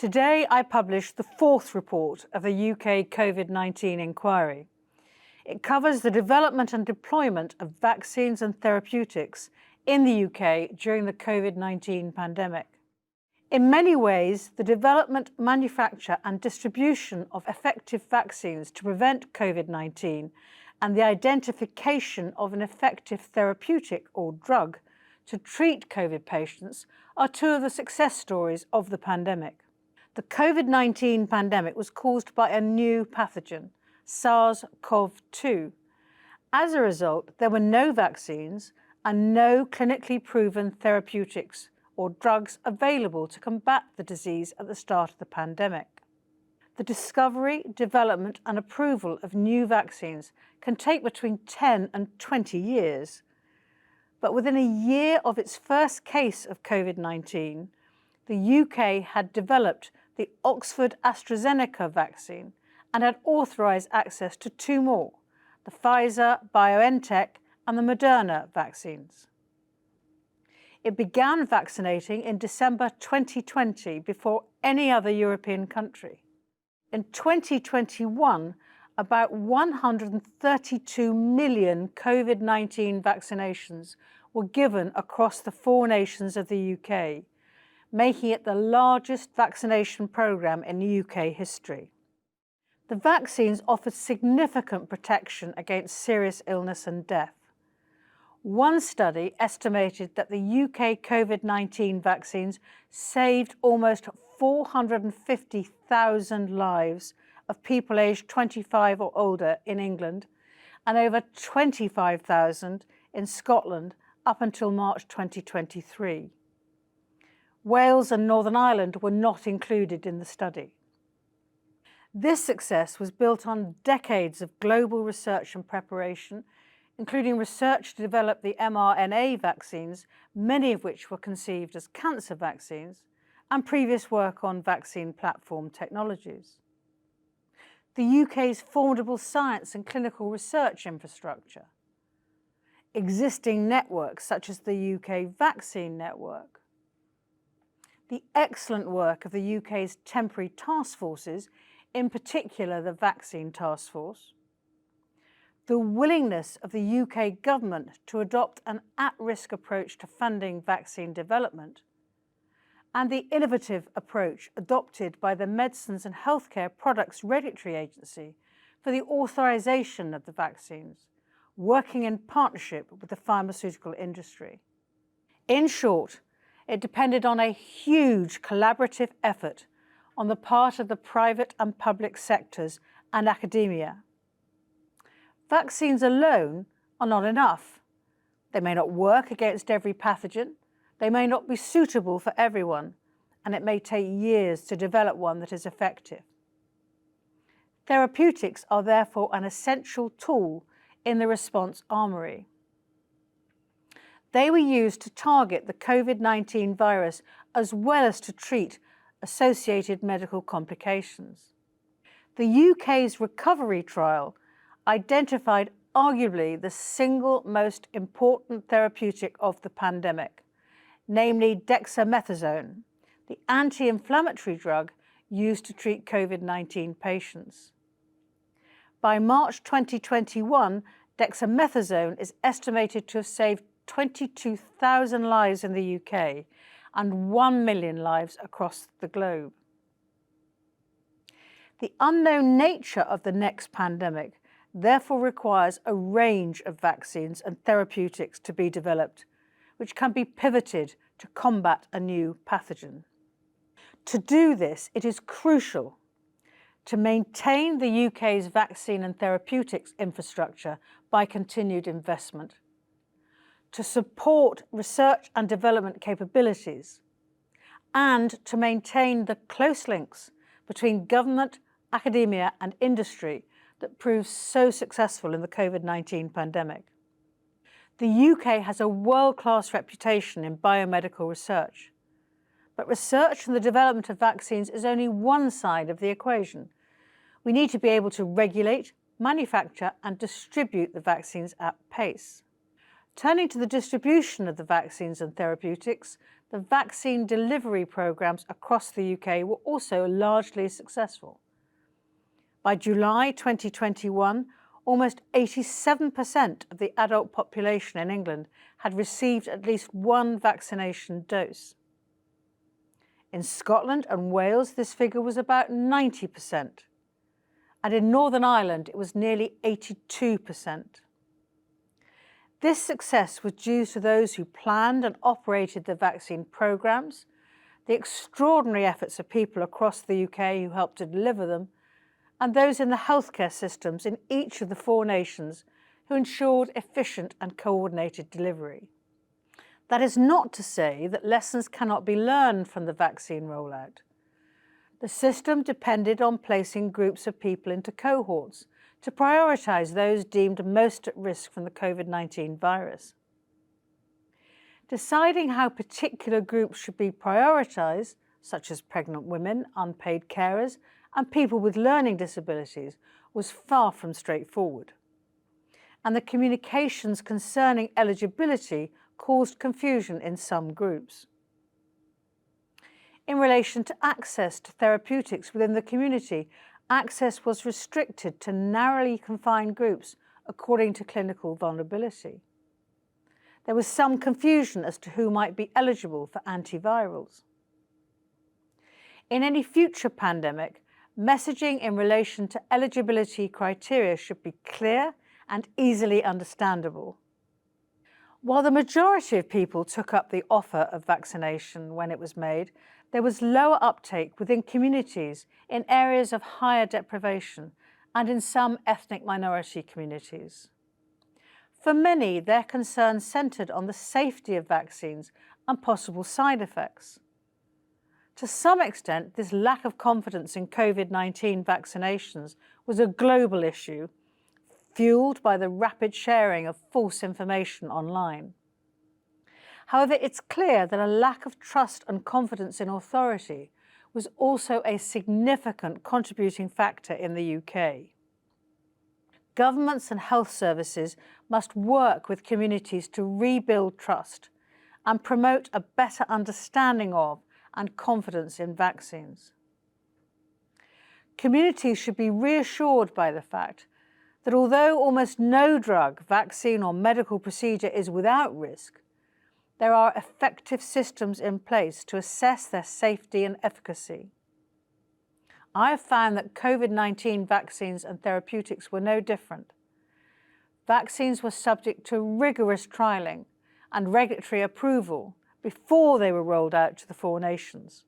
Today I published the fourth report of the UK COVID-19 inquiry. It covers the development and deployment of vaccines and therapeutics in the UK during the COVID-19 pandemic. In many ways, the development, manufacture and distribution of effective vaccines to prevent COVID-19 and the identification of an effective therapeutic or drug to treat COVID patients are two of the success stories of the pandemic. The COVID-19 pandemic was caused by a new pathogen, SARS-CoV-2. As a result, there were no vaccines and no clinically proven therapeutics or drugs available to combat the disease at the start of the pandemic. The discovery, development and approval of new vaccines can take between 10 and 20 years. But within a year of its first case of COVID-19, the UK had developed the Oxford-AstraZeneca vaccine and had authorised access to two more, the Pfizer-BioNTech and the Moderna vaccines. It began vaccinating in December 2020 before any other European country. In 2021, about 132 million COVID-19 vaccinations were given across the 4 nations of the UK, making it the largest vaccination programme in UK history. The vaccines offered significant protection against serious illness and death. One study estimated that the UK COVID-19 vaccines saved almost 450,000 lives of people aged 25 or older in England and over 25,000 in Scotland up until March 2023. Wales and Northern Ireland were not included in the study. This success was built on decades of global research and preparation, including research to develop the mRNA vaccines, many of which were conceived as cancer vaccines, and previous work on vaccine platform technologies. The UK's formidable science and clinical research infrastructure, existing networks such as the UK Vaccine Network, the excellent work of the UK's temporary task forces, in particular the Vaccine Task Force, the willingness of the UK government to adopt an at-risk approach to funding vaccine development, and the innovative approach adopted by the Medicines and Healthcare Products Regulatory Agency for the authorisation of the vaccines, working in partnership with the pharmaceutical industry. In short, it depended on a huge collaborative effort on the part of the private and public sectors and academia. Vaccines alone are not enough. They may not work against every pathogen, they may not be suitable for everyone, and it may take years to develop one that is effective. Therapeutics are therefore an essential tool in the response armoury. They were used to target the COVID-19 virus as well as to treat associated medical complications. The UK's recovery trial identified arguably the single most important therapeutic of the pandemic, namely dexamethasone, the anti-inflammatory drug used to treat COVID-19 patients. By March 2021, dexamethasone is estimated to have saved 22,000 lives in the UK and 1 million lives across the globe. The unknown nature of the next pandemic therefore requires a range of vaccines and therapeutics to be developed, which can be pivoted to combat a new pathogen. To do this, it is crucial to maintain the UK's vaccine and therapeutics infrastructure by continued investment, to support research and development capabilities, and to maintain the close links between government, academia and industry that proved so successful in the COVID-19 pandemic. The UK has a world-class reputation in biomedical research, but research and the development of vaccines is only one side of the equation. We need to be able to regulate, manufacture and distribute the vaccines at pace. Turning to the distribution of the vaccines and therapeutics, the vaccine delivery programmes across the UK were also largely successful. By July 2021, almost 87% of the adult population in England had received at least one vaccination dose. In Scotland and Wales, this figure was about 90%, and in Northern Ireland, it was nearly 82%. This success was due to those who planned and operated the vaccine programmes, the extraordinary efforts of people across the UK who helped to deliver them, and those in the healthcare systems in each of the 4 nations who ensured efficient and coordinated delivery. That is not to say that lessons cannot be learned from the vaccine rollout. The system depended on placing groups of people into cohorts to prioritise those deemed most at risk from the COVID-19 virus. Deciding how particular groups should be prioritised, such as pregnant women, unpaid carers, and people with learning disabilities, was far from straightforward. And the communications concerning eligibility caused confusion in some groups. In relation to access to therapeutics within the community, access was restricted to narrowly confined groups according to clinical vulnerability. There was some confusion as to who might be eligible for antivirals. In any future pandemic, messaging in relation to eligibility criteria should be clear and easily understandable. While the majority of people took up the offer of vaccination when it was made, there was lower uptake within communities in areas of higher deprivation and in some ethnic minority communities. For many, their concerns centred on the safety of vaccines and possible side effects. To some extent, this lack of confidence in COVID-19 vaccinations was a global issue, fuelled by the rapid sharing of false information online. However, it's clear that a lack of trust and confidence in authority was also a significant contributing factor in the UK. Governments and health services must work with communities to rebuild trust and promote a better understanding of and confidence in vaccines. Communities should be reassured by the fact that although almost no drug, vaccine or medical procedure is without risk, there are effective systems in place to assess their safety and efficacy. I have found that COVID-19 vaccines and therapeutics were no different. Vaccines were subject to rigorous trialling and regulatory approval before they were rolled out to the 4 nations.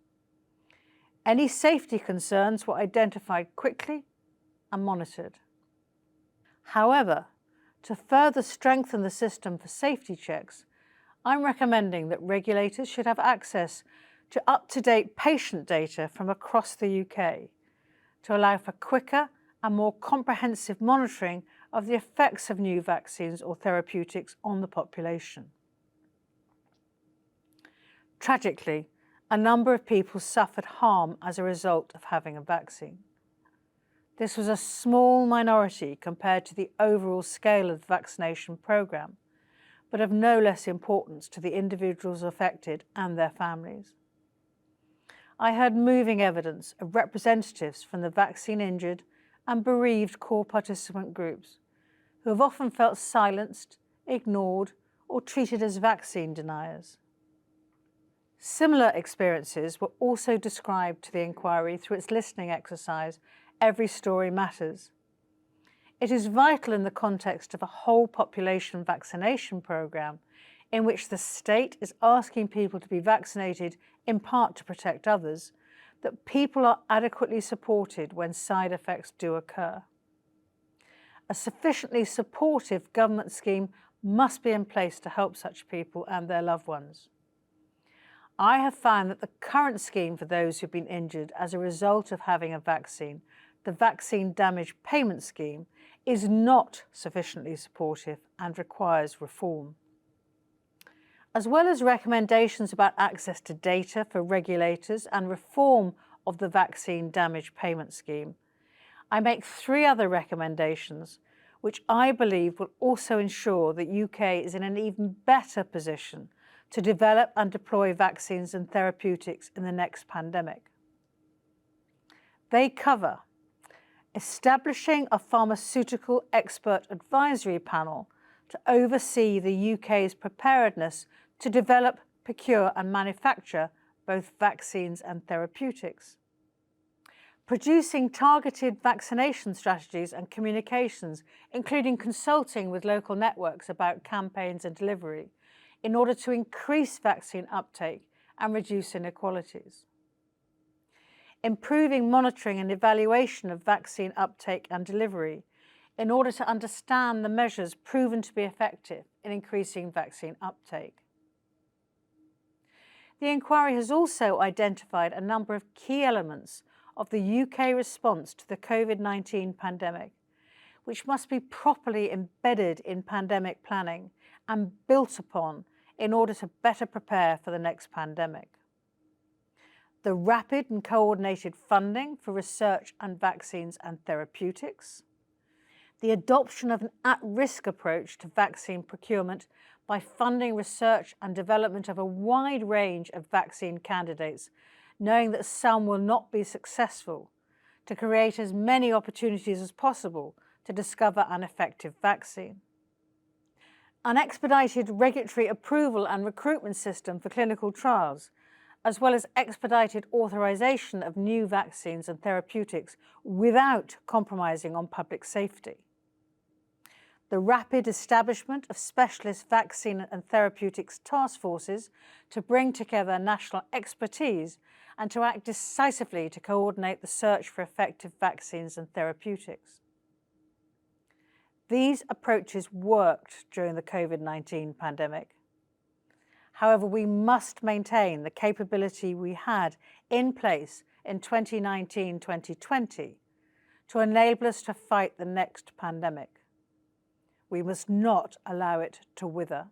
Any safety concerns were identified quickly and monitored. However, to further strengthen the system for safety checks, I'm recommending that regulators should have access to up-to-date patient data from across the UK to allow for quicker and more comprehensive monitoring of the effects of new vaccines or therapeutics on the population. Tragically, a number of people suffered harm as a result of having a vaccine. This was a small minority compared to the overall scale of the vaccination programme, but of no less importance to the individuals affected and their families. I heard moving evidence of representatives from the vaccine-injured and bereaved core participant groups who have often felt silenced, ignored, or treated as vaccine deniers. Similar experiences were also described to the inquiry through its listening exercise, Every Story Matters. It is vital in the context of a whole population vaccination programme in which the state is asking people to be vaccinated in part to protect others, that people are adequately supported when side effects do occur. A sufficiently supportive government scheme must be in place to help such people and their loved ones. I have found that the current scheme for those who've been injured as a result of having a vaccine, the Vaccine Damage Payment Scheme, is not sufficiently supportive and requires reform. As well as recommendations about access to data for regulators and reform of the Vaccine Damage Payment Scheme, I make 3 other recommendations which I believe will also ensure that UK is in an even better position to develop and deploy vaccines and therapeutics in the next pandemic. They cover establishing a pharmaceutical expert advisory panel to oversee the UK's preparedness to develop, procure and manufacture both vaccines and therapeutics. Producing targeted vaccination strategies and communications, including consulting with local networks about campaigns and delivery, in order to increase vaccine uptake and reduce inequalities. Improving monitoring and evaluation of vaccine uptake and delivery in order to understand the measures proven to be effective in increasing vaccine uptake. The inquiry has also identified a number of key elements of the UK response to the COVID-19 pandemic, which must be properly embedded in pandemic planning and built upon in order to better prepare for the next pandemic. The rapid and coordinated funding for research and vaccines and therapeutics, the adoption of an at-risk approach to vaccine procurement by funding research and development of a wide range of vaccine candidates, knowing that some will not be successful, to create as many opportunities as possible to discover an effective vaccine. An expedited regulatory approval and recruitment system for clinical trials, as well as expedited authorization of new vaccines and therapeutics without compromising on public safety. The rapid establishment of specialist vaccine and therapeutics task forces to bring together national expertise and to act decisively to coordinate the search for effective vaccines and therapeutics. These approaches worked during the COVID-19 pandemic. However, we must maintain the capability we had in place in 2019-2020 to enable us to fight the next pandemic. We must not allow it to wither.